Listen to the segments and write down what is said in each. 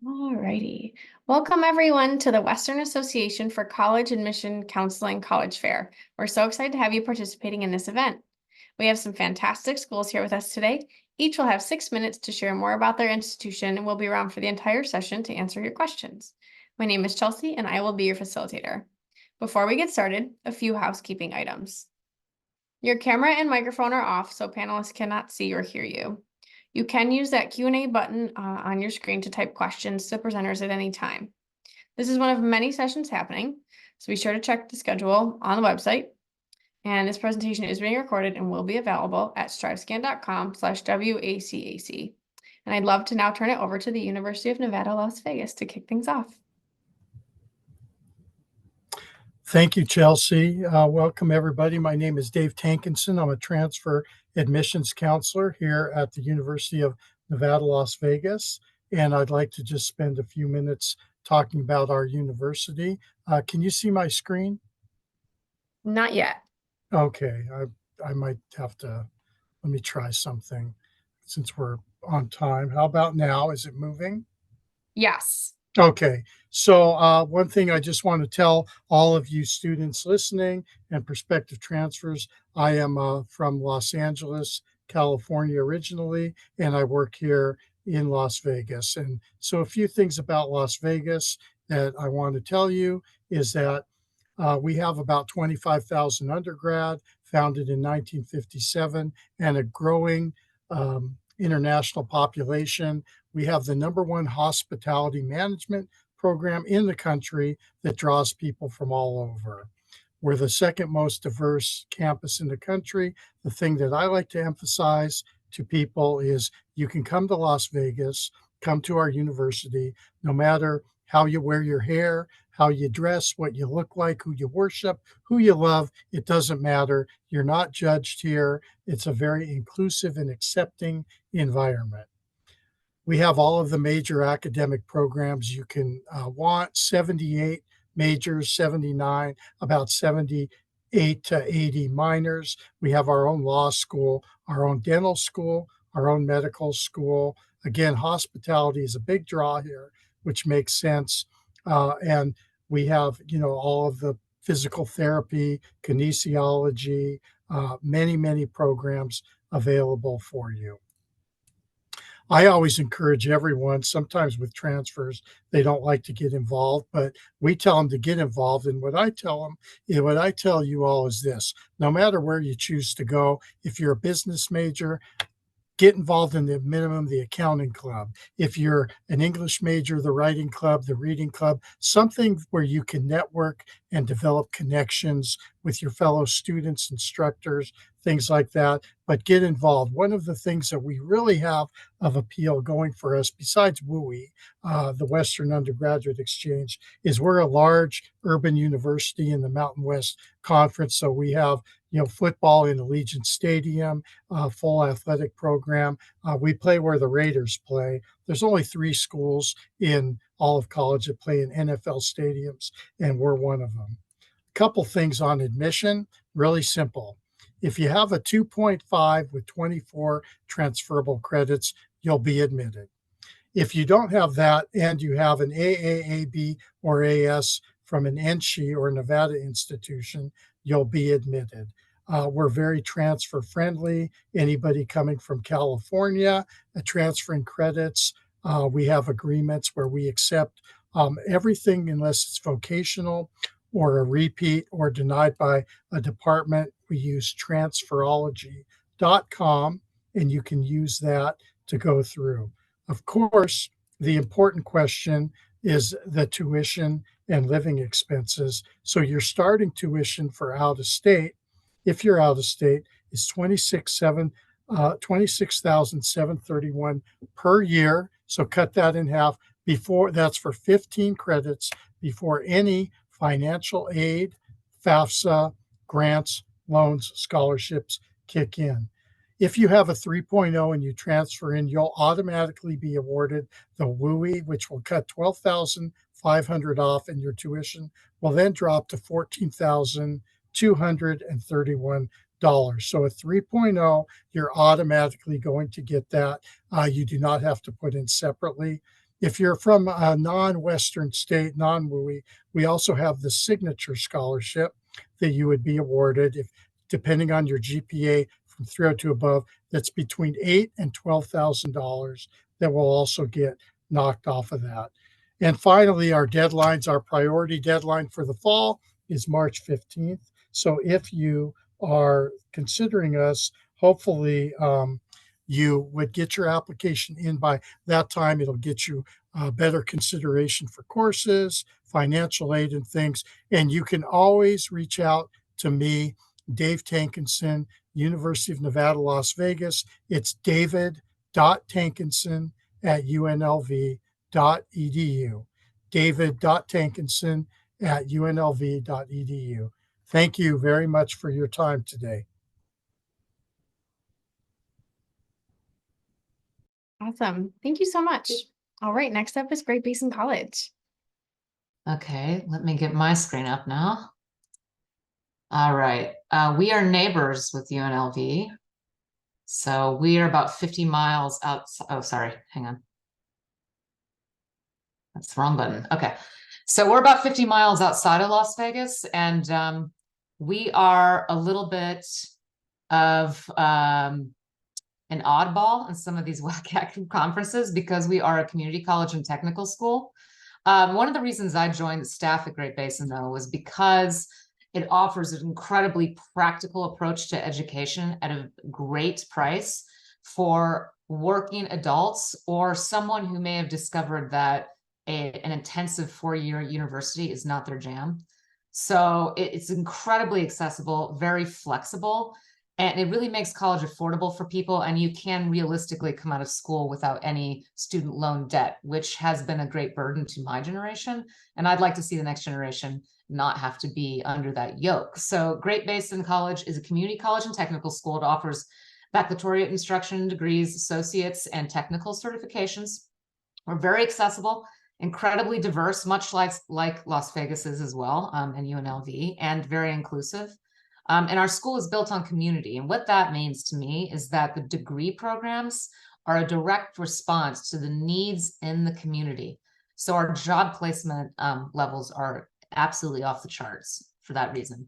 Alrighty. Welcome everyone to the Western Association for College Admission Counseling College Fair. We're so excited to have you participating in this event. We have some fantastic schools here with us today. Each will have 6 minutes to share more about their institution and will be around for the entire session to answer your questions. My name is Chelsea and I will be your facilitator. Before we get started, a few housekeeping items. Your camera and microphone are off so panelists cannot see or hear you. You can use that Q&A button on your screen to type questions to presenters at any time. This is one of many sessions happening, so be sure to check the schedule on the website. And this presentation is being recorded and will be available at strivescan.com/WACAC. And I'd love to now turn it over to the University of Nevada, Las Vegas to kick things off. Thank you, Chelsea. Welcome, everybody. My name is Dave Tankinson. I'm a transfer admissions counselor here at the University of Nevada, Las Vegas. And I'd like to just spend a few minutes talking about our university. Can you see my screen? Not yet. Okay, I might have to, let me try something since we're on time. How about now? Is it moving? Yes. Okay, so one thing I just want to tell all of you students listening and prospective transfers, I am from Los Angeles, California originally, and I work here in Las Vegas. And so a few things about Las Vegas that I want to tell you is that we have about 25,000 undergrad, founded in 1957, and a growing international population. We have the #1 hospitality management program in the country that draws people from all over. We're the second most diverse campus in the country. The thing that I like to emphasize to people is you can come to Las Vegas, come to our university, no matter how you wear your hair, how you dress, what you look like, who you worship, who you love. It doesn't matter. You're not judged here. It's a very inclusive and accepting environment. We have all of the major academic programs you can want, 78 majors, 79, about 78 to 80 minors. We have our own law school, our own dental school, our own medical school. Again, hospitality is a big draw here, which makes sense. And we have, all of the physical therapy, kinesiology, many, many programs available for you. I always encourage everyone, sometimes with transfers, they don't like to get involved, but we tell them to get involved. And what I tell you all is this: no matter where you choose to go, if you're a business major, get involved in the minimum, the accounting club. If you're an English major, the writing club, the reading club, something where you can network and develop connections with your fellow students, instructors, things like that. But get involved. One of the things that we really have of appeal going for us, besides WUI, the Western Undergraduate Exchange, is we're a large urban university in the Mountain West Conference. So we have football in Allegiant Stadium, full athletic program. We play where the Raiders play. There's only 3 schools in all of college that play in NFL stadiums, and we're one of them. A couple things on admission, really simple. If you have a 2.5 with 24 transferable credits, you'll be admitted. If you don't have that and you have an AAAB or AS from an NSHE or Nevada institution, you'll be admitted. We're very transfer friendly. Anybody coming from California, transferring credits, we have agreements where we accept everything unless it's vocational or a repeat or denied by a department. We use transferology.com, and you can use that to go through. Of course, the important question is the tuition and living expenses. So your starting tuition for out of state, if you're out of state, is $26,731 per year. So cut that in half. That's for 15 credits before any financial aid, FAFSA, grants, loans, scholarships kick in. If you have a 3.0 and you transfer in, you'll automatically be awarded the WUI, which will cut $12,500 off, and your tuition will then drop to $14,231. So a 3.0, you're automatically going to get that. You do not have to put in separately. If you're from a non-Western state, non-WUI, we also have the signature scholarship that you would be awarded if, depending on your GPA from 302 above, that's between $8,000 and $12,000 that will also get knocked off of that. And finally, our deadlines, our priority deadline for the fall is March 15th. So if you are considering us, hopefully you would get your application in by that time. It'll get you better consideration for courses, financial aid, and things. And you can always reach out to me, Dave Tankinson, University of Nevada, Las Vegas. It's david.tankinson@unlv.edu. david.tankinson@unlv.edu. Thank you very much for your time today. Awesome. Thank you so much. All right, next up is Great Basin College. Okay, let me get my screen up now. All right, we are neighbors with UNLV. So we are about 50 miles out. Oh, sorry, hang on. That's the wrong button. Okay, so we're about 50 miles outside of Las Vegas, and we are a little bit of an oddball in some of these WCAC conferences because we are a community college and technical school. One of the reasons I joined the staff at Great Basin, though, was because it offers an incredibly practical approach to education at a great price for working adults or someone who may have discovered that an intensive 4-year university is not their jam. So it's incredibly accessible, very flexible, and it really makes college affordable for people. And you can realistically come out of school without any student loan debt, which has been a great burden to my generation. And I'd like to see the next generation not have to be under that yoke. So Great Basin College is a community college and technical school. It offers baccalaureate instruction degrees, associates, and technical certifications. We're very accessible, incredibly diverse, much like Las Vegas is as well, and UNLV, and very inclusive. And our school is built on community. And what that means to me is that the degree programs are a direct response to the needs in the community. So our job placement levels are absolutely off the charts for that reason.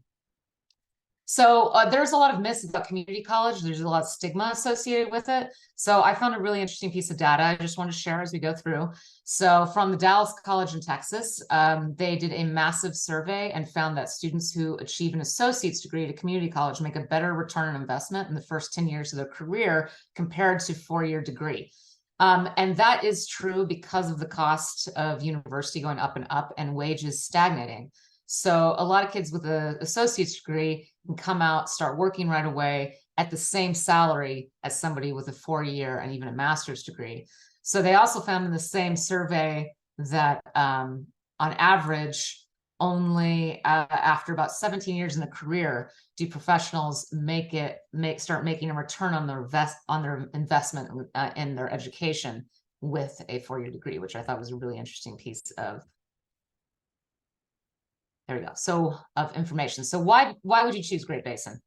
So there's a lot of myths about community college. There's a lot of stigma associated with it. So I found a really interesting piece of data I just want to share as we go through. So from the Dallas College in Texas, they did a massive survey and found that students who achieve an associate's degree at a community college make a better return on investment in the first 10 years of their career compared to 4-year degree. And that is true because of the cost of university going up and wages stagnating. So a lot of kids with an associate's degree can come out, start working right away at the same salary as somebody with a 4-year and even a master's degree. So they also found in the same survey that on average, only after about 17 years in a career do professionals start making a return on their investment in their education with a 4-year degree, which I thought was a really interesting piece of of information. So why would you choose Great Basin?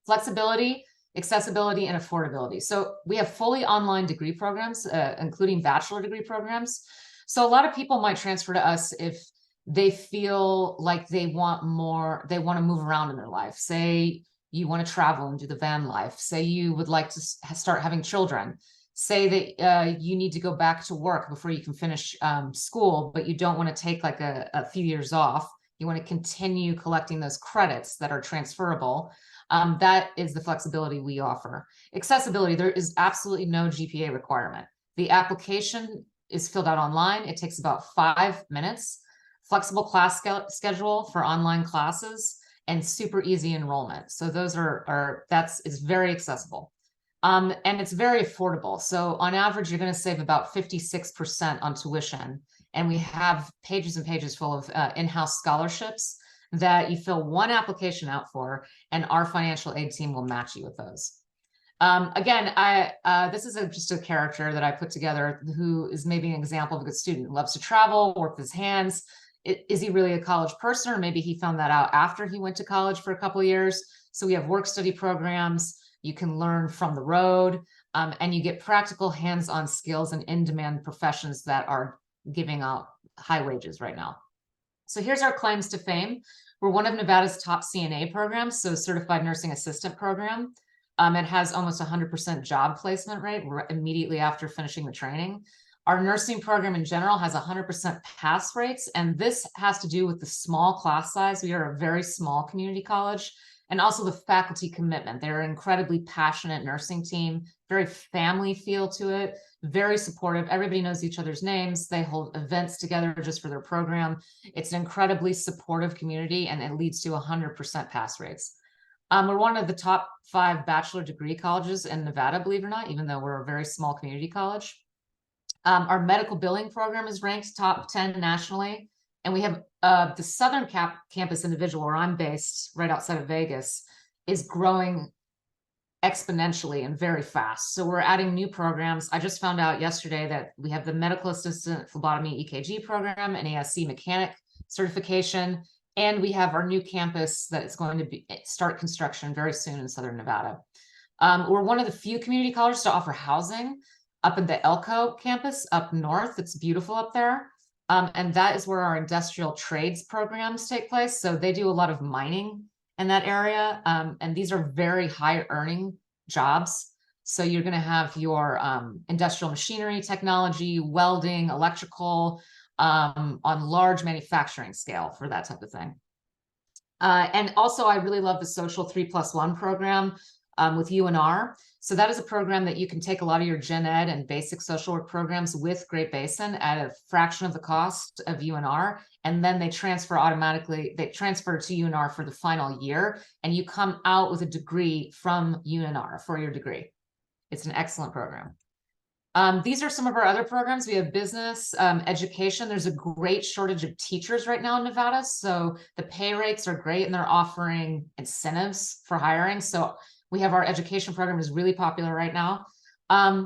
Flexibility, accessibility, and affordability. So we have fully online degree programs, including bachelor degree programs. So a lot of people might transfer to us if they feel like they want more, they want to move around in their life. Say you want to travel and do the van life. Say you would like to start having children. Say that you need to go back to work before you can finish school, but you don't want to take like a few years off. You want to continue collecting those credits that are transferable. That is the flexibility we offer. Accessibility, there is absolutely no GPA requirement. The application is filled out online. It takes about 5 minutes. Flexible class schedule for online classes and super easy enrollment. So those is very accessible. And it's very affordable. So on average, you're going to save about 56% on tuition. And we have pages and pages full of in-house scholarships that you fill one application out for, and our financial aid team will match you with those. Again, this is just a character that I put together who is maybe an example of a good student, loves to travel, work with his hands. Is he really a college person, or maybe he found that out after he went to college for a couple of years? So we have work study programs. You can learn from the road. And you get practical hands-on skills and in-demand professions that are giving out high wages right now. So here's our claims to fame. We're one of Nevada's top CNA programs, so Certified Nursing Assistant program. It has almost 100% job placement rate immediately after finishing the training. Our nursing program in general has 100% pass rates, and this has to do with the small class size. We are a very small community college, and also the faculty commitment. They're an incredibly passionate nursing team, very family feel to it, very supportive. Everybody knows each other's names. They hold events together just for their program. It's an incredibly supportive community, and it leads to 100% pass rates. We're one of the top 5 bachelor degree colleges in Nevada, believe it or not, even though we're a very small community college. Our medical billing program is ranked top 10 nationally. And we have the Southern campus individual, where I'm based right outside of Vegas, is growing exponentially and very fast. So we're adding new programs. I just found out yesterday that we have the medical assistant phlebotomy EKG program, an ASC mechanic certification, and we have our new campus that is going to start construction very soon in Southern Nevada. We're one of the few community colleges to offer housing up at the Elko campus up north. It's beautiful up there. And that is where our industrial trades programs take place. So they do a lot of mining in that area. And these are very high earning jobs. So you're going to have your industrial machinery technology, welding, electrical, on large manufacturing scale for that type of thing. And also, I really love the social 3+1 program with UNR. So that is a program that you can take a lot of your gen ed and basic social work programs with Great Basin at a fraction of the cost of UNR. And then they transfer automatically, they transfer to UNR for the final year. And you come out with a degree from UNR for your degree. It's an excellent program. These are some of our other programs. We have business, education. There's a great shortage of teachers right now in Nevada. So the pay rates are great, and they're offering incentives for hiring. So we have our education program is really popular right now.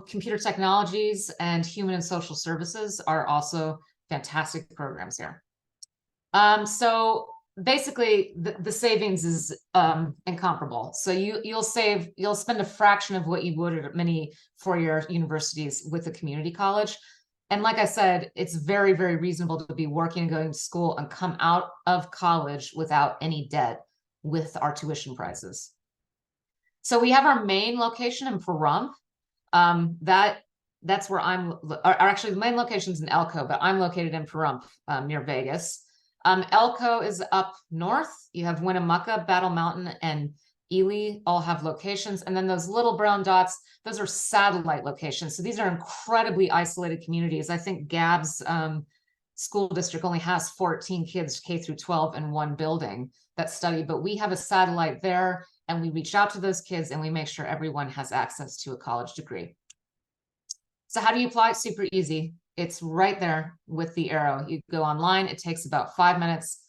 Computer technologies and human and social services are also fantastic programs here. So basically the savings is incomparable. So you'll spend a fraction of what you would at many four-year universities with a community college. And like I said, it's very, very reasonable to be working and going to school and come out of college without any debt with our tuition prices. So we have our main location in Pahrump. That's where actually the main location is in Elko, but I'm located in Pahrump near Vegas. Elko is up north. You have Winnemucca, Battle Mountain, and Ely all have locations. And then those little brown dots, those are satellite locations. So these are incredibly isolated communities. I think Gabb's school district only has 14 kids K through 12 in one building that study, but we have a satellite there, and we reach out to those kids and we make sure everyone has access to a college degree. So how do you apply? It's super easy. It's right there with the arrow. You go online. It takes about 5 minutes.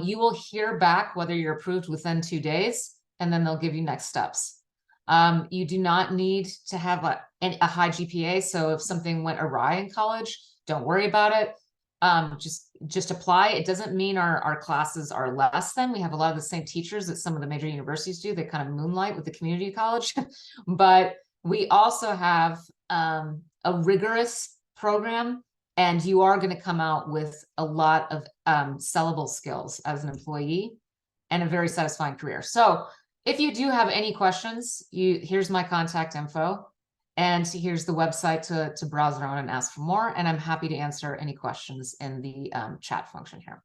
You will hear back whether you're approved within 2 days, and then they'll give you next steps. You do not need to have a high GPA. So if something went awry in college, don't worry about it. Just apply. It doesn't mean our classes are less than. We have a lot of the same teachers that some of the major universities do. They kind of moonlight with the community college. But we also have a rigorous program, and you are going to come out with a lot of sellable skills as an employee and a very satisfying career. So if you do have any questions, here's my contact info, and here's the website to browse around and ask for more. And I'm happy to answer any questions in the chat function here.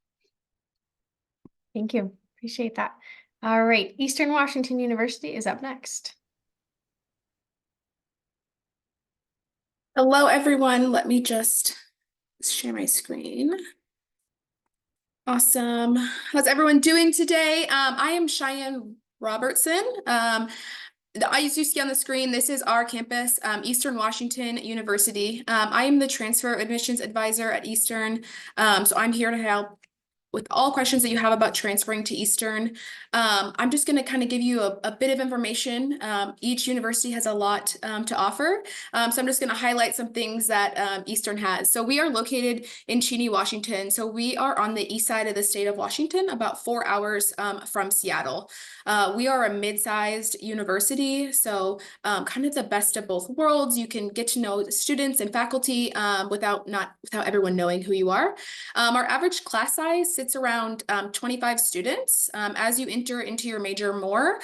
Thank you. Appreciate that. All right. Eastern Washington University is up next. Hello, everyone. Let me just share my screen. Awesome. How's everyone doing today? I am Cheyenne Robertson. As you see on the screen, this is our campus, Eastern Washington University. I am the transfer admissions advisor at Eastern. So I'm here to help with all questions that you have about transferring to Eastern. I'm just going to kind of give you a bit of information. Each university has a lot to offer. So I'm just going to highlight some things that Eastern has. So we are located in Cheney, Washington. So we are on the east side of the state of Washington, about 4 hours from Seattle. We are a mid-sized university, so kind of the best of both worlds. You can get to know the students and faculty without everyone knowing who you are. Our average class size sits around 25 students. As you enter into your major more,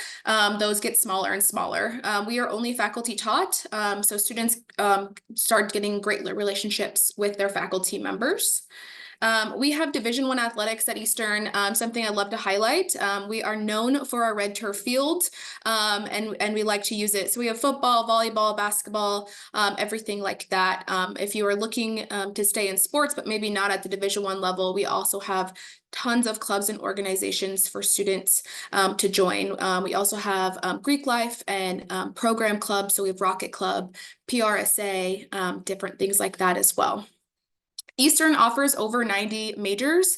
those get smaller and smaller. We are only faculty taught, so students start getting great relationships with their faculty members. We have Division I athletics at Eastern, something I'd love to highlight. We are known for our red turf field, and we like to use it. So we have football, volleyball, basketball, everything like that. If you are looking to stay in sports, but maybe not at the Division I level, we also have tons of clubs and organizations for students to join. We also have Greek life and program clubs. So we have Rocket Club, PRSA, different things like that as well. Eastern offers over 90 majors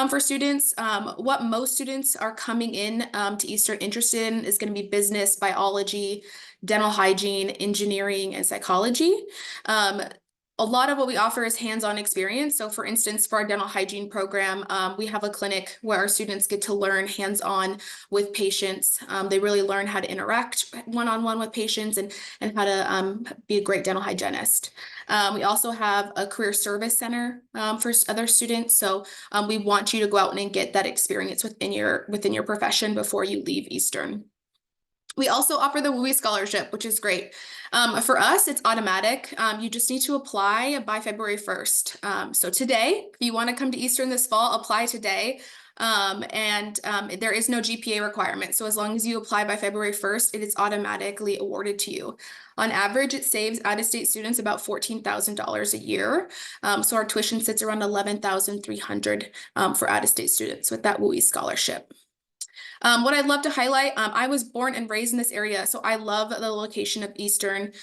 for students. What most students are coming in to Eastern interested in is going to be business, biology, dental hygiene, engineering, and psychology. A lot of what we offer is hands-on experience. So for instance, for our dental hygiene program, we have a clinic where our students get to learn hands-on with patients. They really learn how to interact one-on-one with patients and how to be a great dental hygienist. We also have a career service center for other students. So we want you to go out and get that experience within your profession before you leave Eastern. We also offer the WUI scholarship, which is great. For us, it's automatic. You just need to apply by February 1st. So today, if you want to come to Eastern this fall, apply today. There is no GPA requirement. So as long as you apply by February 1st, it is automatically awarded to you. On average, it saves out-of-state students about $14,000 a year. So our tuition sits around $11,300 for out-of-state students with that WUI scholarship. What I'd love to highlight, I was born and raised in this area, so I love the location of Eastern.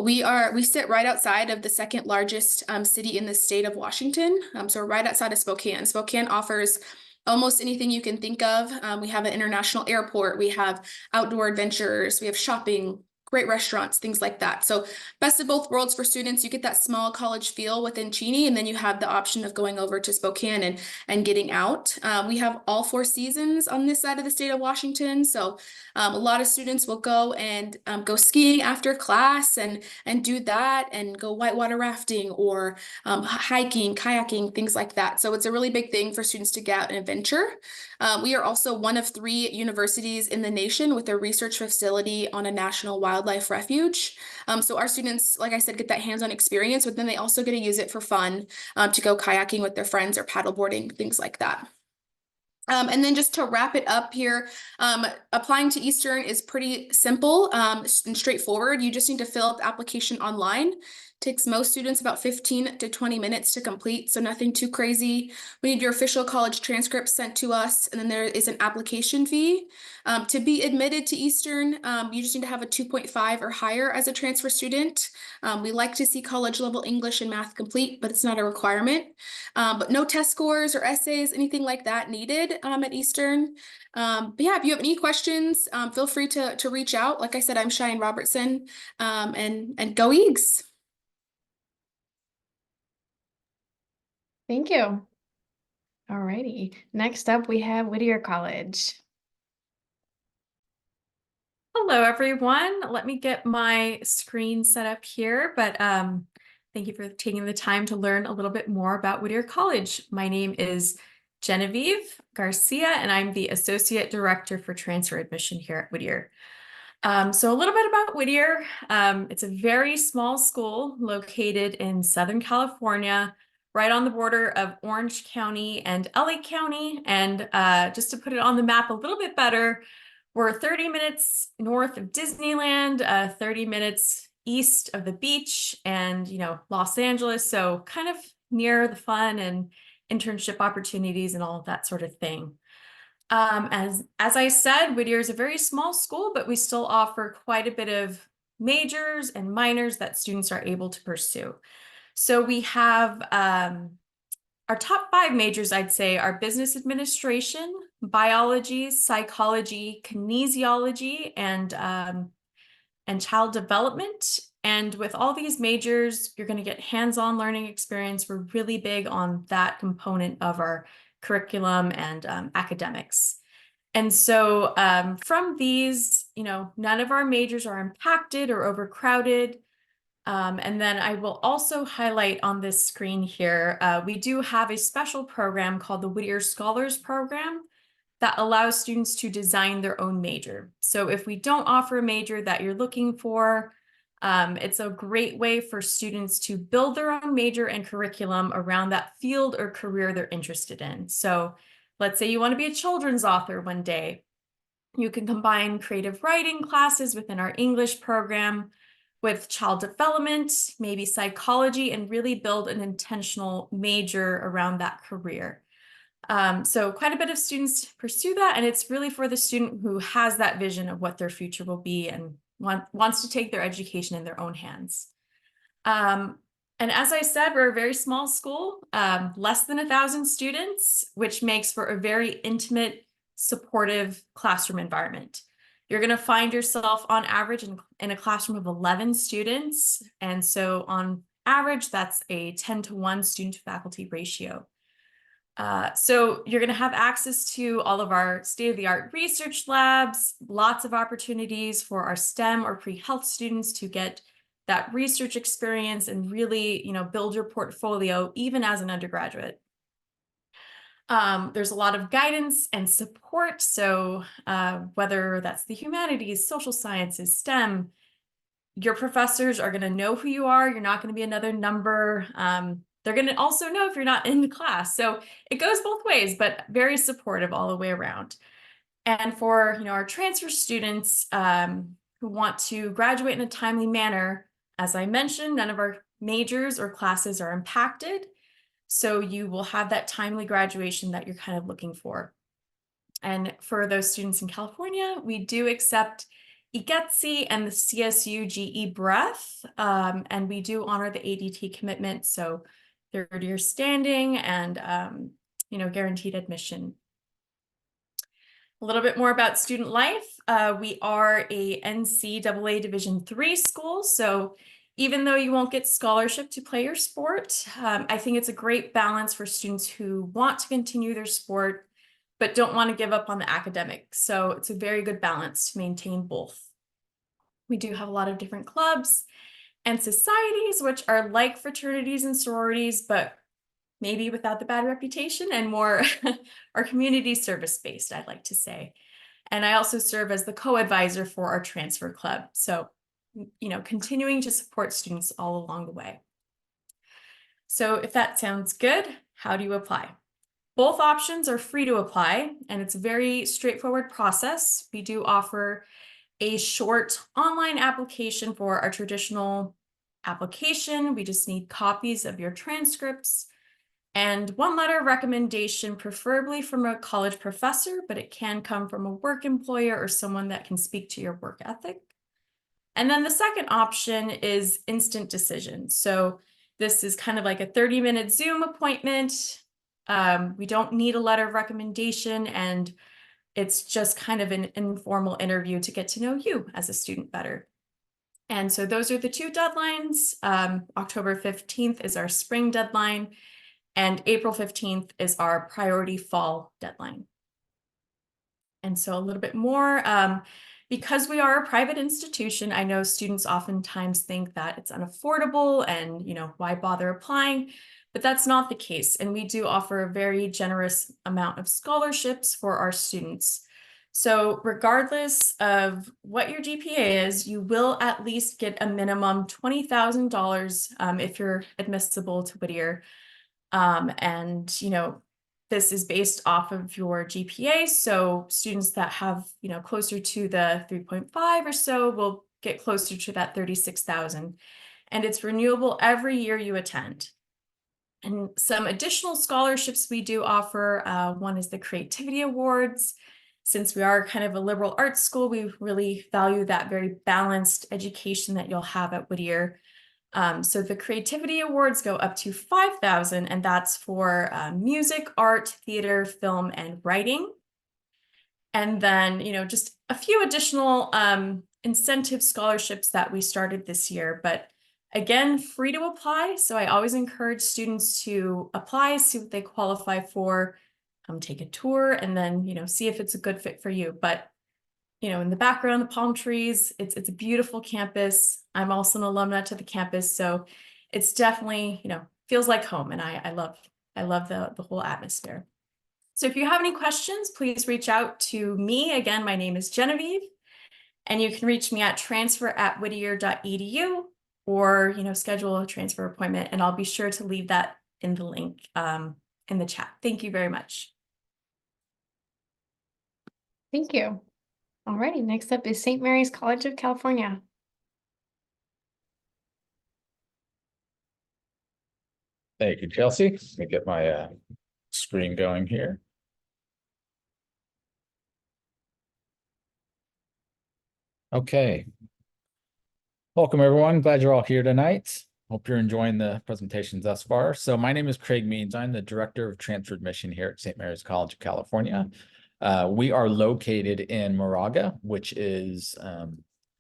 We sit right outside of the second largest city in the state of Washington. So we're right outside of Spokane. Spokane offers almost anything you can think of. We have an international airport, we have outdoor adventures, we have shopping, great restaurants, things like that. So best of both worlds for students. You get that small college feel within Cheney, and then you have the option of going over to Spokane and getting out. We have all 4 seasons on this side of the state of Washington. So a lot of students will go and go skiing after class and do that, and go whitewater rafting or hiking, kayaking, things like that. So it's a really big thing for students to get out and adventure. We are also one of 3 universities in the nation with a research facility on a national wildlife refuge. So our students, like I said, get that hands-on experience, but then they also get to use it for fun, to go kayaking with their friends or paddleboarding, things like that. And then just to wrap it up here, applying to Eastern is pretty simple and straightforward. You just need to fill out the application online. Takes most students about 15 to 20 minutes to complete, so nothing too crazy. We need your official college transcript sent to us, and then there is an application fee. To be admitted to Eastern, you just need to have a 2.5 or higher as a transfer student. We like to see college level English and math complete, but it's not a requirement. But no test scores or essays, anything like that needed at Eastern. But yeah, if you have any questions, feel free to reach out. Like I said, I'm Cheyenne Robertson, and go Eags. Thank you. Alrighty, next up we have Whittier College. Hello, everyone. Let me get my screen set up here, but thank you for taking the time to learn a little bit more about Whittier College. My name is Genevieve Garcia, and I'm the Associate Director for Transfer Admission here at Whittier. So a little bit about Whittier. It's a very small school located in Southern California, right on the border of Orange County and LA County. And just to put it on the map a little bit better, we're 30 minutes north of Disneyland, 30 minutes east of the beach and, Los Angeles. So kind of near the fun and internship opportunities and all of that sort of thing. As I said, Whittier is a very small school, but we still offer quite a bit of majors and minors that students are able to pursue. So we have our top 5 majors, I'd say, are business administration, biology, psychology, kinesiology, and child development. And with all these majors, you're going to get hands-on learning experience. We're really big on that component of our curriculum and academics. And so from these, none of our majors are impacted or overcrowded. And then I will also highlight on this screen here, we do have a special program called the Whittier Scholars Program that allows students to design their own major. So if we don't offer a major that you're looking for, it's a great way for students to build their own major and curriculum around that field or career they're interested in. So let's say you want to be a children's author one day. You can combine creative writing classes within our English program with child development, maybe psychology, and really build an intentional major around that career. So quite a bit of students pursue that, and it's really for the student who has that vision of what their future will be and wants to take their education in their own hands. And as I said, we're a very small school, less than 1,000 students, which makes for a very intimate, supportive classroom environment. You're going to find yourself on average in a classroom of 11 students. And so on average, that's a 10-to-1 student-to-faculty ratio. So you're going to have access to all of our state-of-the-art research labs, lots of opportunities for our STEM or pre-health students to get that research experience and really, build your portfolio even as an undergraduate. There's a lot of guidance and support. So whether that's the humanities, social sciences, STEM, your professors are going to know who you are. You're not going to be another number. They're going to also know if you're not in the class. So it goes both ways, but very supportive all the way around. And for our transfer students who want to graduate in a timely manner, as I mentioned, none of our majors or classes are impacted. So you will have that timely graduation that you're kind of looking for. And for those students in California, we do accept EGETC and the CSU GE Breath, and we do honor the ADT commitment. So third-year standing and guaranteed admission. A little bit more about student life. We are a NCAA Division III school, so even though you won't get scholarship to play your sport, I think it's a great balance for students who want to continue their sport but don't want to give up on the academics. So it's a very good balance to maintain both. We do have a lot of different clubs and societies, which are like fraternities and sororities, but maybe without the bad reputation and more our community service based, I'd like to say. And I also serve as the co-advisor for our transfer club. So, continuing to support students all along the way. So if that sounds good, how do you apply? Both options are free to apply, and it's a very straightforward process. We do offer a short online application for our traditional application. We just need copies of your transcripts and one letter of recommendation, preferably from a college professor, but it can come from a work employer or someone that can speak to your work ethic. And then the second option is instant decision. So this is kind of like a 30-minute Zoom appointment. We don't need a letter of recommendation, and it's just kind of an informal interview to get to know you as a student better. And so those are the two deadlines. October 15th is our spring deadline, and April 15th is our priority fall deadline. And so a little bit more, because we are a private institution, I know students oftentimes think that it's unaffordable and, why bother applying? But that's not the case. And we do offer a very generous amount of scholarships for our students. So regardless of what your GPA is, you will at least get a minimum $20,000 if you're admissible to Whittier. This is based off of your GPA. So students that have, closer to the 3.5 or so will get closer to that 36,000. And it's renewable every year you attend. And some additional scholarships we do offer. One is the Creativity Awards. Since we are kind of a liberal arts school, we really value that very balanced education that you'll have at Whittier. So the creativity awards go up to $5,000, and that's for music, art, theater, film, and writing. And then, just a few additional incentive scholarships that we started this year, but again, free to apply. So I always encourage students to apply, see what they qualify for, take a tour, and then, see if it's a good fit for you. But, in the background, the palm trees, it's a beautiful campus. I'm also an alumna to the campus, so it's definitely, feels like home, and I love the whole atmosphere. So if you have any questions, please reach out to me. Again, my name is Genevieve, and you can reach me at transfer@whittier.edu or, schedule a transfer appointment, and I'll be sure to leave that in the link in the chat. Thank you very much. Thank you. Alrighty, next up is St. Mary's College of California. Thank you, Chelsea. Let me get my screen going here. Okay. Welcome, everyone. Glad you're all here tonight. Hope you're enjoying the presentations thus far. So my name is Craig Means. I'm the Director of Transfer Admission here at St. Mary's College of California. We are located in Moraga, which is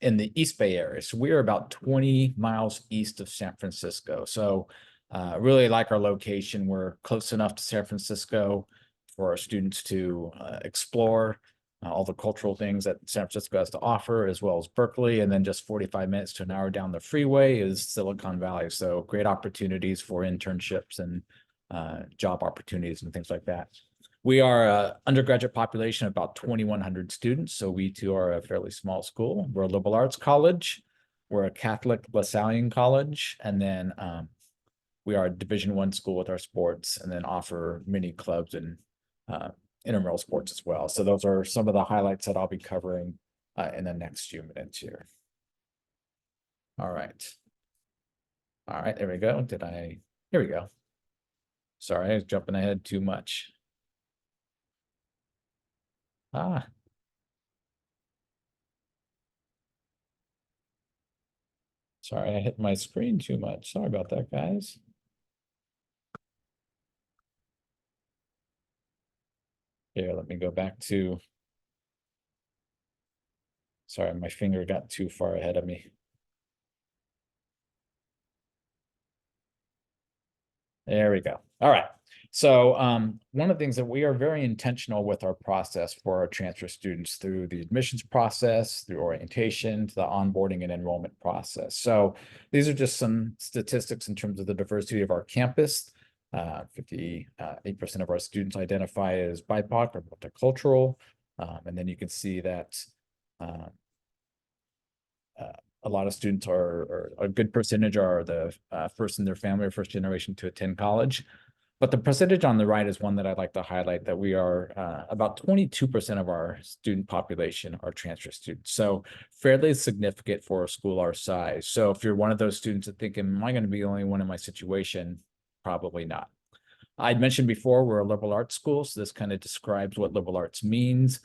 in the East Bay area. So we are about 20 miles east of San Francisco. So really like our location. We're close enough to San Francisco for our students to explore all the cultural things that San Francisco has to offer, as well as Berkeley. And then just 45 minutes to an hour down the freeway is Silicon Valley. So great opportunities for internships and job opportunities and things like that. We are an undergraduate population of about 2,100 students. So we too are a fairly small school. We're a liberal arts college. We're a Catholic LaSallian college. And then we are a Division I school with our sports, and then offer many clubs and intramural sports as well. So those are some of the highlights that I'll be covering in the next few minutes here. All right. All right, there we go. Here we go. Sorry, I was jumping ahead too much. Sorry, I hit my screen too much. Sorry about that, guys. Here, let me go back to. Sorry, my finger got too far ahead of me. There we go. All right. So one of the things that we are very intentional with our process for our transfer students through the admissions process, through orientation, to the onboarding and enrollment process. So these are just some statistics in terms of the diversity of our campus. 58% of our students identify as BIPOC or multicultural. And then you can see that a lot of students or a good percentage are the first in their family or first generation to attend college. But the percentage on the right is one that I'd like to highlight, that we are about 22% of our student population are transfer students. So fairly significant for a school our size. So if you're one of those students that think, am I going to be the only one in my situation? Probably not. I'd mentioned before, we're a liberal arts school, so this kind of describes what liberal arts means.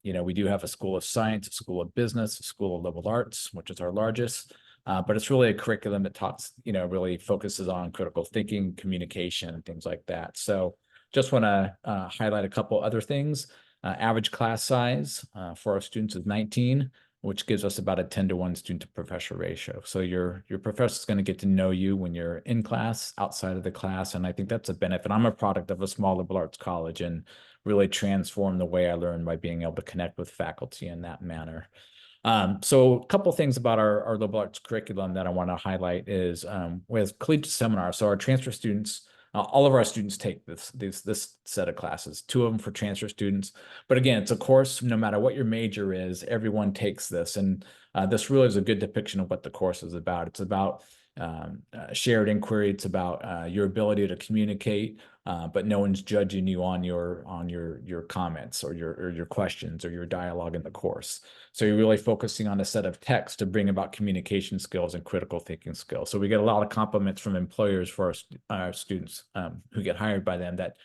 We do have a school of science, a school of business, a school of liberal arts, which is our largest. But it's really a curriculum that talks, really focuses on critical thinking, communication, and things like that. So just want to highlight a couple other things. Average class size for our students is 19, which gives us about a 10-to-1 student to professor ratio. So your professor is going to get to know you when you're in class, outside of the class. And I think that's a benefit. I'm a product of a small liberal arts college and really transformed the way I learn by being able to connect with faculty in that manner. So a couple things about our liberal arts curriculum that I want to highlight is we have collegiate seminars. So our transfer students, all of our students take this set of classes, 2 of them for transfer students. But again, it's a course, no matter what your major is, everyone takes this. And this really is a good depiction of what the course is about. It's about shared inquiry. It's about your ability to communicate, but no one's judging you on your comments or your questions or your dialogue in the course. So you're really focusing on a set of texts to bring about communication skills and critical thinking skills. So we get a lot of compliments from employers for our students who get hired by them that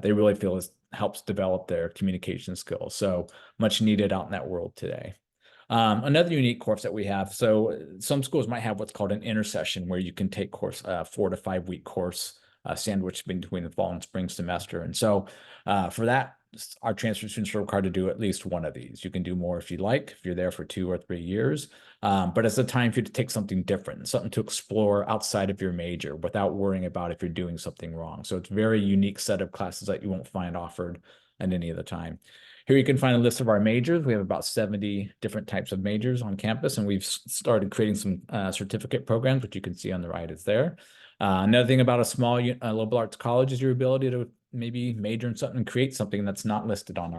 they really feel helps develop their communication skills. So much needed out in that world today. Another unique course that we have, so some schools might have what's called an intersession where you can take 4 to 5 week course sandwiched between the fall and spring semester. And so for that, our transfer students are required to do at least one of these. You can do more if you like, if you're there for 2 or 3 years, but it's a time for you to take something different, something to explore outside of your major without worrying about if you're doing something wrong. So it's a very unique set of classes that you won't find offered at any other time. Here you can find a list of our majors. We have about 70 different types of majors on campus, and we've started creating some certificate programs, which you can see on the right is there. Another thing about a small liberal arts college is your ability to maybe major in something and create something that's not listed on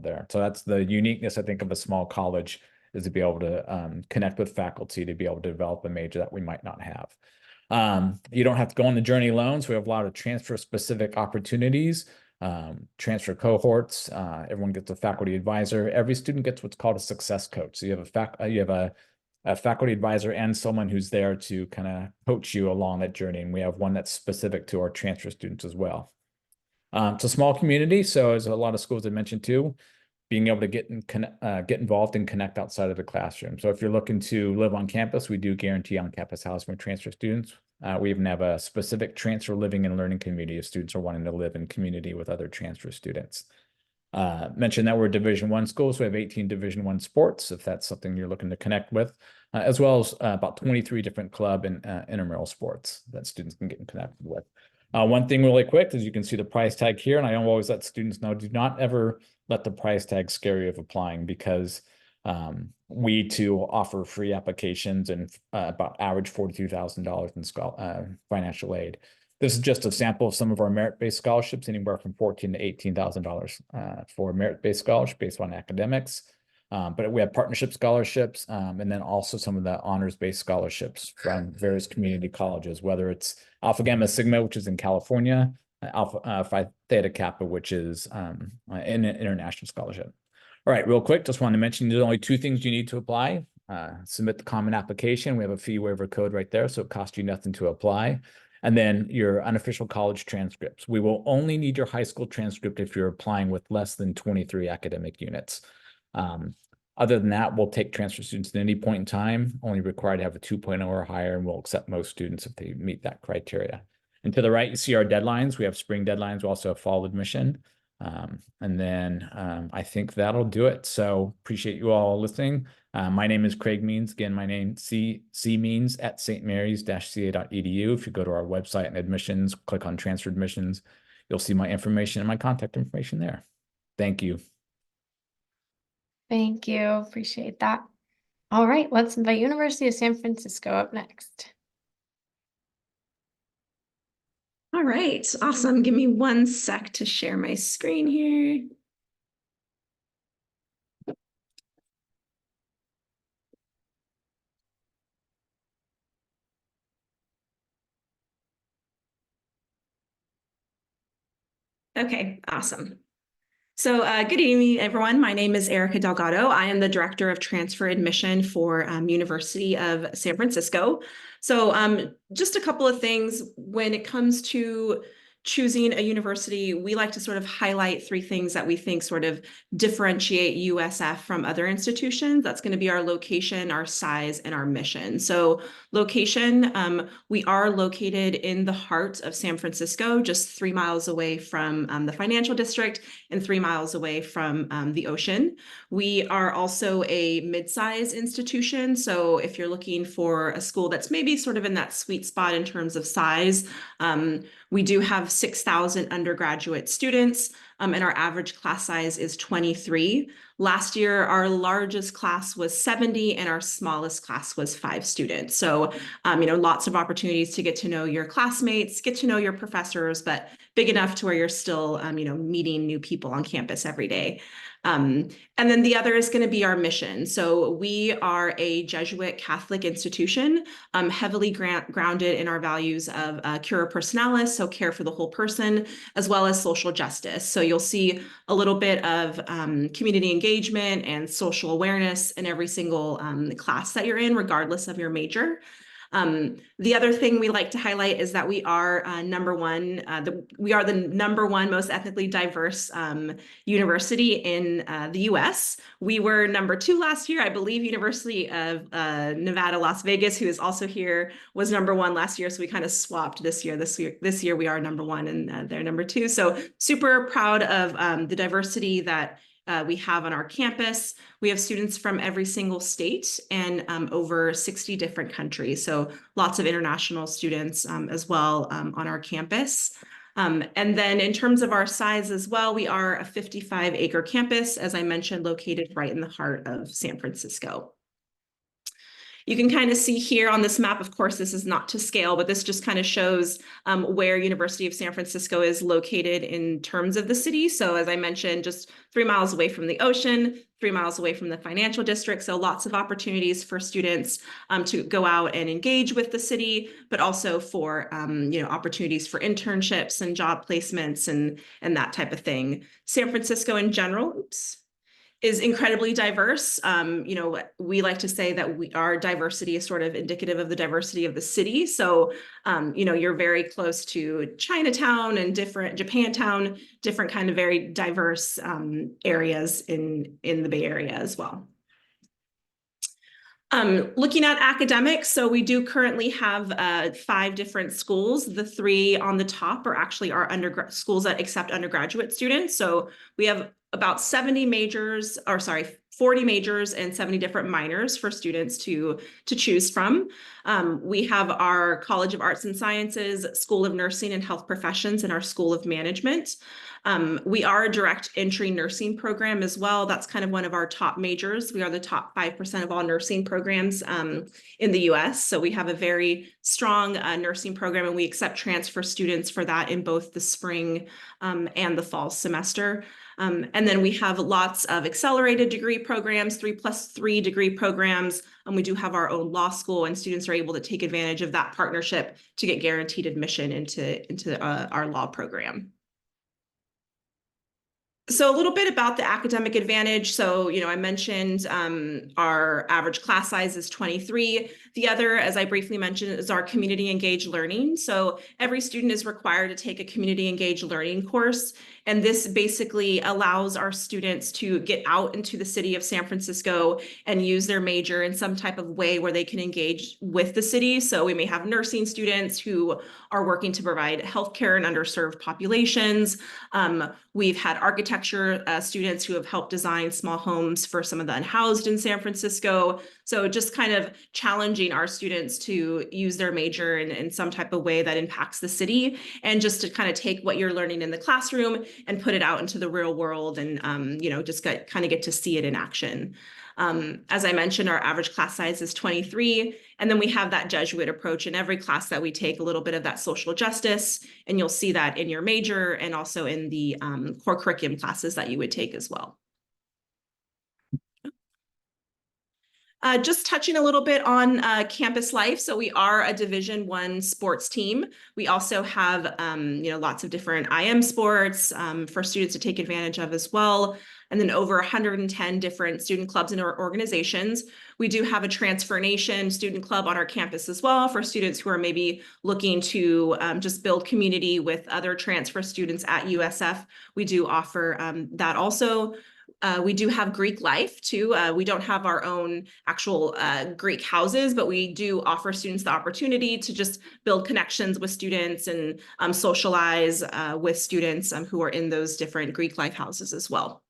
there. So that's the uniqueness, I think, of a small college, is to be able to connect with faculty to be able to develop a major that we might not have. You don't have to go on the journey alone. So we have a lot of transfer specific opportunities. Transfer cohorts, everyone gets a faculty advisor. Every student gets what's called a success coach. So you have a faculty advisor and someone who's there to kind of coach you along that journey. And we have one that's specific to our transfer students as well. It's a small community, so as a lot of schools I mentioned too, being able to get involved and connect outside of the classroom. So if you're looking to live on campus, we do guarantee on-campus housing for transfer students. We even have a specific transfer living and learning community if students are wanting to live in community with other transfer students. Mentioned that we're a Division I school, so we have 18 Division I sports, if that's something you're looking to connect with, as well as about 23 different club and intramural sports that students can get connected with. One thing really quick is you can see the price tag here, and I always let students know, do not ever let the price tag scare you of applying, because we too offer free applications and about average $42,000 in financial aid. This is just a sample of some of our merit-based scholarships, anywhere from $14,000 to $18,000 for merit-based scholarships based on academics. But we have partnership scholarships, and then also some of the honors-based scholarships from various community colleges, whether it's Alpha Gamma Sigma, which is in California, Alpha Phi Theta Kappa, which is an international scholarship. All right, real quick, just want to mention there's only 2 things you need to apply. Submit the common application. We have a fee waiver code right there, so it costs you nothing to apply. And then your unofficial college transcripts. We will only need your high school transcript if you're applying with less than 23 academic units. Other than that, we'll take transfer students at any point in time, only required to have a 2.0 or higher, and we'll accept most students if they meet that criteria. And to the right, you see our deadlines. We have spring deadlines. We also have fall admission. And then I think that'll do it. So appreciate you all listening. My name is Craig Means. Again, my name cmeans at stmarys-ca.edu. If you go to our website and admissions, click on transfer admissions, you'll see my information and my contact information there. Thank you. Thank you. Appreciate that. All right, let's invite University of San Francisco up next. All right, awesome. Give me 1 sec to share my screen here. Okay, awesome. So good evening, everyone. My name is Erica Delgado. I am the Director of Transfer Admission for University of San Francisco. So just a couple of things when it comes to choosing a university, we like to sort of highlight 3 things that we think sort of differentiate USF from other institutions. That's going to be our location, our size, and our mission. So location, we are located in the heart of San Francisco, just 3 miles away from the financial district and 3 miles away from the ocean. We are also a mid-size institution. So if you're looking for a school that's maybe sort of in that sweet spot in terms of size, we do have 6,000 undergraduate students, and our average class size is 23. Last year, our largest class was 70, and our smallest class was 5 students. So, lots of opportunities to get to know your classmates, get to know your professors, but big enough to where you're still, meeting new people on campus every day. And then the other is going to be our mission. So we are a Jesuit Catholic institution, heavily grounded in our values of cura personalis, so care for the whole person, as well as social justice. So you'll see a little bit of community engagement and social awareness in every single class that you're in, regardless of your major. The other thing we like to highlight is that we are number one. We are the number one most ethnically diverse university in the U.S. We were number 2 last year. I believe University of Nevada, Las Vegas, who is also here, was number 1 last year. So we kind of swapped this year. This year we are number 1 and they're number 2. So super proud of the diversity that we have on our campus. We have students from every single state and over 60 different countries. So lots of international students as well on our campus. And then in terms of our size as well, we are a 55-acre campus, as I mentioned, located right in the heart of San Francisco. You can kind of see here on this map, of course, this is not to scale, but this just kind of shows where University of San Francisco is located in terms of the city. So as I mentioned, just 3 miles away from the ocean, 3 miles away from the financial district. So lots of opportunities for students to go out and engage with the city, but also for opportunities for internships and job placements and that type of thing. San Francisco in general, is incredibly diverse. We like to say that our diversity is sort of indicative of the diversity of the city. So, you're very close to Chinatown and different Japantown, different kind of very diverse areas in the Bay Area as well. Looking at academics, so we do currently have 5 different schools. The 3 on the top are actually our schools that accept undergraduate students. So we have about 40 majors and 70 different minors for students to choose from. We have our College of Arts and Sciences, School of Nursing and Health Professions, and our School of Management. We are a direct entry nursing program as well. That's kind of one of our top majors. We are the top 5% of all nursing programs in the US. So we have a very strong nursing program, and we accept transfer students for that in both the spring and the fall semester. And then we have lots of accelerated degree programs, 3+3 degree programs. And we do have our own law school, and students are able to take advantage of that partnership to get guaranteed admission into our law program. So a little bit about the academic advantage. So, I mentioned our average class size is 23. The other, as I briefly mentioned, is our community engaged learning. So every student is required to take a community engaged learning course. And this basically allows our students to get out into the city of San Francisco and use their major in some type of way where they can engage with the city. So we may have nursing students who are working to provide healthcare in underserved populations. We've had architecture students who have helped design small homes for some of the unhoused in San Francisco. So just kind of challenging our students to use their major in some type of way that impacts the city, and just to kind of take what you're learning in the classroom and put it out into the real world and, just kind of get to see it in action. As I mentioned, our average class size is 23. And then we have that Jesuit approach in every class that we take, a little bit of that social justice. And you'll see that in your major and also in the core curriculum classes that you would take as well. Just touching a little bit on campus life. So we are a Division I sports team. We also have, lots of different IM sports for students to take advantage of as well. And then over 110 different student clubs and organizations. We do have a Transfer Nation student club on our campus as well for students who are maybe looking to just build community with other transfer students at USF. We do offer that also. We do have Greek life too. We don't have our own actual Greek houses, but we do offer students the opportunity to just build connections with students and socialize with students who are in those different Greek life houses as well.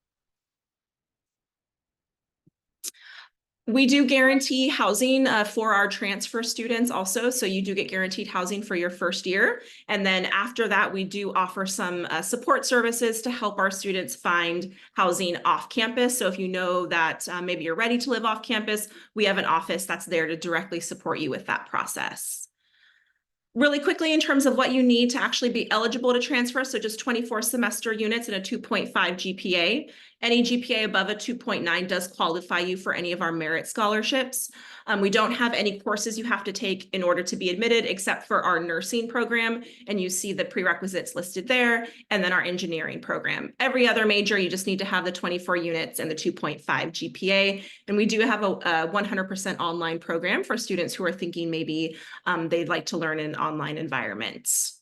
We do guarantee housing for our transfer students also. So you do get guaranteed housing for your first year. And then after that, we do offer some support services to help our students find housing off campus. So if you know that maybe you're ready to live off campus, we have an office that's there to directly support you with that process. Really quickly, in terms of what you need to actually be eligible to transfer, so just 24 semester units and a 2.5 GPA. Any GPA above a 2.9 does qualify you for any of our merit scholarships. We don't have any courses you have to take in order to be admitted, except for our nursing program. And you see the prerequisites listed there, and then our engineering program. Every other major, you just need to have the 24 units and the 2.5 GPA. And we do have a 100% online program for students who are thinking maybe they'd like to learn in online environments.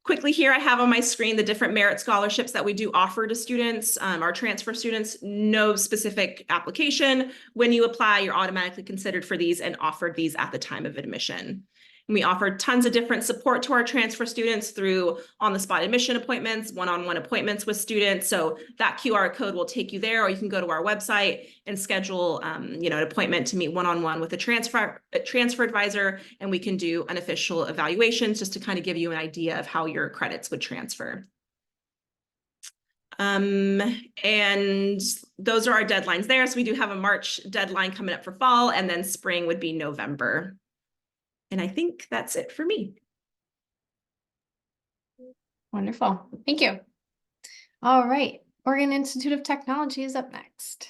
Quickly here, I have on my screen the different merit scholarships that we do offer to students. Our transfer students, no specific application. When you apply, you're automatically considered for these and offered these at the time of admission. And we offer tons of different support to our transfer students through on-the-spot admission appointments, one-on-one appointments with students. So that QR code will take you there, or you can go to our website and schedule an appointment to meet one-on-one with a transfer advisor, and we can do unofficial evaluations just to kind of give you an idea of how your credits would transfer. And those are our deadlines there. So we do have a March deadline coming up for fall, and then spring would be November. And I think that's it for me. Wonderful. Thank you. All right. Oregon Institute of Technology is up next.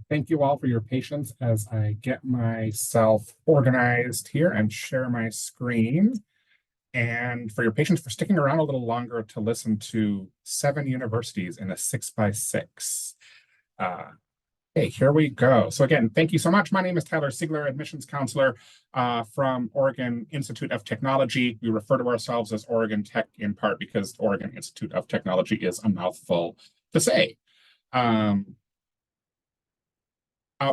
Thank you all for your patience as I get myself organized here and share my screen. And for your patience for sticking around a little longer to listen to 7 universities in a 6x6. Okay, here we go. So again, thank you so much. My name is Tyler Siegler, admissions counselor from Oregon Institute of Technology. We refer to ourselves as Oregon Tech in part because Oregon Institute of Technology is a mouthful to say.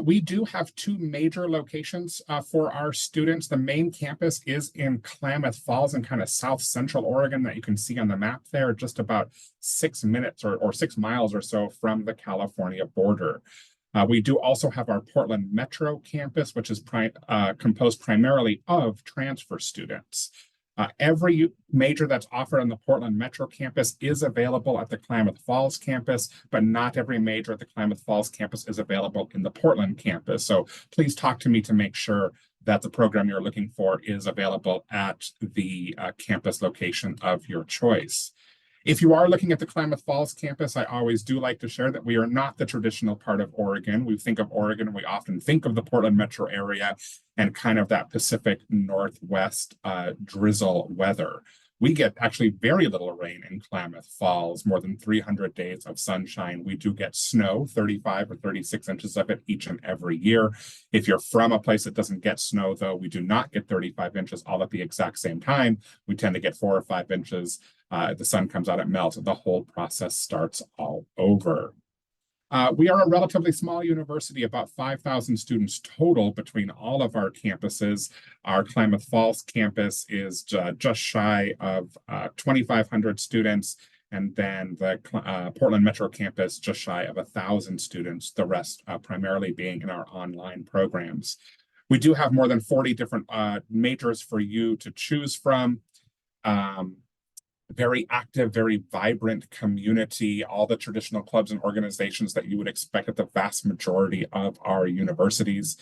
We do have 2 major locations for our students. The main campus is in Klamath Falls in kind of south central Oregon that you can see on the map there, just about 6 minutes or 6 miles or so from the California border. We do also have our Portland Metro campus, which is composed primarily of transfer students. Every major that's offered on the Portland Metro campus is available at the Klamath Falls campus, but not every major at the Klamath Falls campus is available in the Portland campus. So please talk to me to make sure that the program you're looking for is available at the campus location of your choice. If you are looking at the Klamath Falls campus, I always do like to share that we are not the traditional part of Oregon. We think of Oregon, and we often think of the Portland metro area and kind of that Pacific Northwest drizzle weather. We get actually very little rain in Klamath Falls, more than 300 days of sunshine. We do get snow, 35 or 36 inches of it each and every year. If you're from a place that doesn't get snow, though, we do not get 35 inches all at the exact same time. We tend to get 4 or 5 inches. The sun comes out, it melts, the whole process starts all over. We are a relatively small university, about 5,000 students total between all of our campuses. Our Klamath Falls campus is just shy of 2,500 students, and then the Portland Metro campus just shy of 1,000 students, the rest primarily being in our online programs. We do have more than 40 different majors for you to choose from. Very active, very vibrant community, all the traditional clubs and organizations that you would expect at the vast majority of our universities.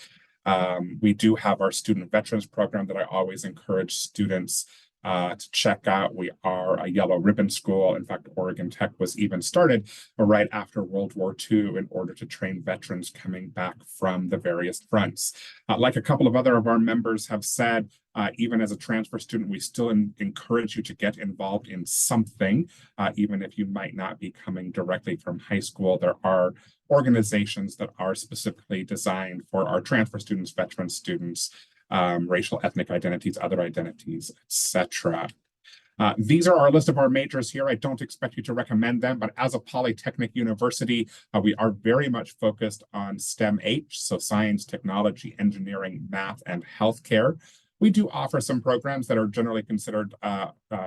We do have our student veterans program that I always encourage students to check out. We are a yellow ribbon school. In fact, Oregon Tech was even started right after World War II in order to train veterans coming back from the various fronts. Like a couple of other of our members have said, even as a transfer student, we still encourage you to get involved in something, even if you might not be coming directly from high school. There are organizations that are specifically designed for our transfer students, veteran students, racial, ethnic identities, other identities, etc. These are our list of our majors here. I don't expect you to recommend them, but as a polytechnic university, we are very much focused on STEM-H, so science, technology, engineering, math, and healthcare. We do offer some programs that are generally considered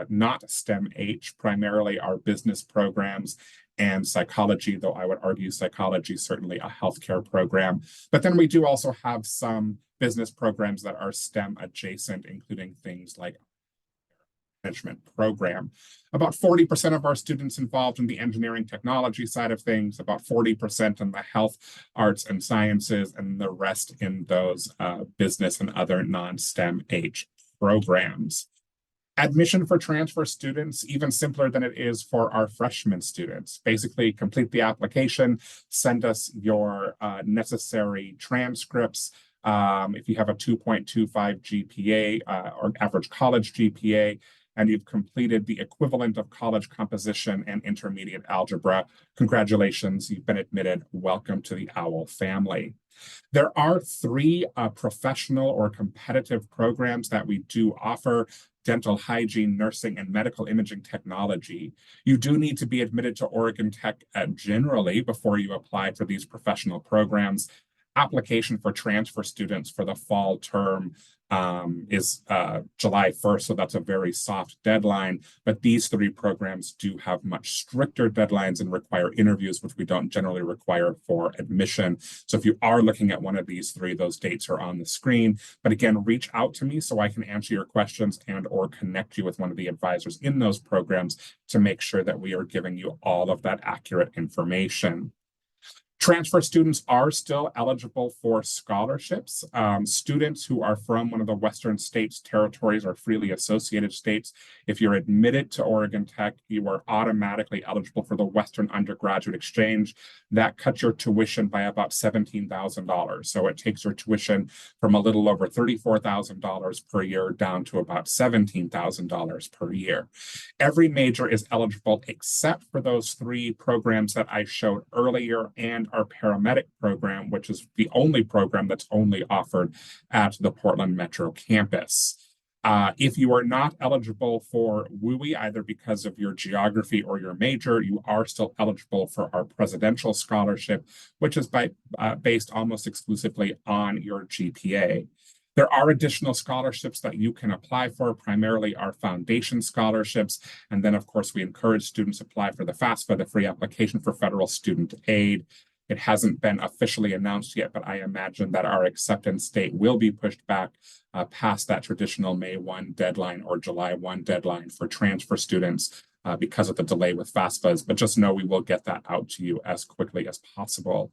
not STEM-H, primarily our business programs and psychology, though I would argue psychology is certainly a healthcare program. But then we do also have some business programs that are STEM adjacent, including things like management program. About 40% of our students involved in the engineering technology side of things, about 40% in the health, arts, and sciences, and the rest in those business and other non-STEM-H programs. Admission for transfer students, even simpler than it is for our freshman students. Basically, complete the application, send us your necessary transcripts. If you have a 2.25 GPA or average college GPA, and you've completed the equivalent of college composition and intermediate algebra, congratulations, you've been admitted. Welcome to the OWL family. There are 3 professional or competitive programs that we do offer: dental hygiene, nursing, and medical imaging technology. You do need to be admitted to Oregon Tech generally before you apply for these professional programs. Application for transfer students for the fall term is July 1st, so that's a very soft deadline. But these 3 programs do have much stricter deadlines and require interviews, which we don't generally require for admission. So if you are looking at one of these 3, those dates are on the screen. But again, reach out to me so I can answer your questions and or connect you with one of the advisors in those programs to make sure that we are giving you all of that accurate information. Transfer students are still eligible for scholarships. Students who are from one of the Western states, territories, or freely associated states, if you're admitted to Oregon Tech, you are automatically eligible for the Western Undergraduate Exchange. That cuts your tuition by about $17,000. So it takes your tuition from a little over $34,000 per year down to about $17,000 per year. Every major is eligible except for those 3 programs that I showed earlier and our paramedic program, which is the only program that's only offered at the Portland Metro campus. If you are not eligible for WUI, either because of your geography or your major, you are still eligible for our presidential scholarship, which is based almost exclusively on your GPA. There are additional scholarships that you can apply for, primarily our foundation scholarships. And then, of course, we encourage students to apply for the FAFSA, the free application for federal student aid. It hasn't been officially announced yet, but I imagine that our acceptance date will be pushed back past that traditional May 1 deadline or July 1 deadline for transfer students because of the delay with FAFSAs. But just know we will get that out to you as quickly as possible.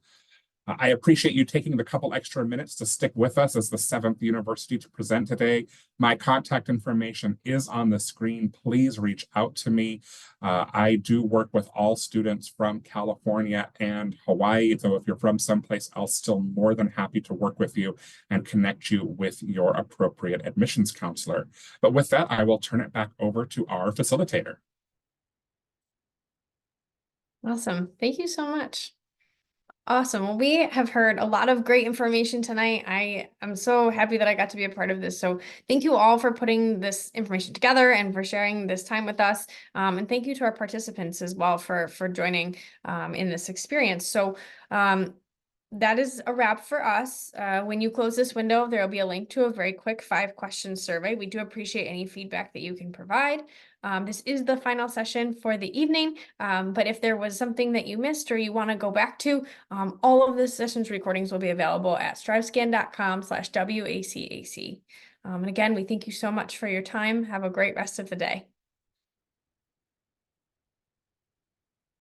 I appreciate you taking the couple extra minutes to stick with us as the 7th university to present today. My contact information is on the screen. Please reach out to me. I do work with all students from California and Hawaii, though if you're from someplace else, still more than happy to work with you and connect you with your appropriate admissions counselor. But with that, I will turn it back over to our facilitator. Awesome. Thank you so much. Awesome. Well, we have heard a lot of great information tonight. I am so happy that I got to be a part of this. So thank you all for putting this information together and for sharing this time with us. And thank you to our participants as well for joining in this experience. So that is a wrap for us. When you close this window, there will be a link to a very quick 5-question survey. We do appreciate any feedback that you can provide. This is the final session for the evening, but if there was something that you missed or you want to go back to, all of the sessions recordings will be available at strivescan.com/WACAC. And again, we thank you so much for your time. Have a great rest of the day.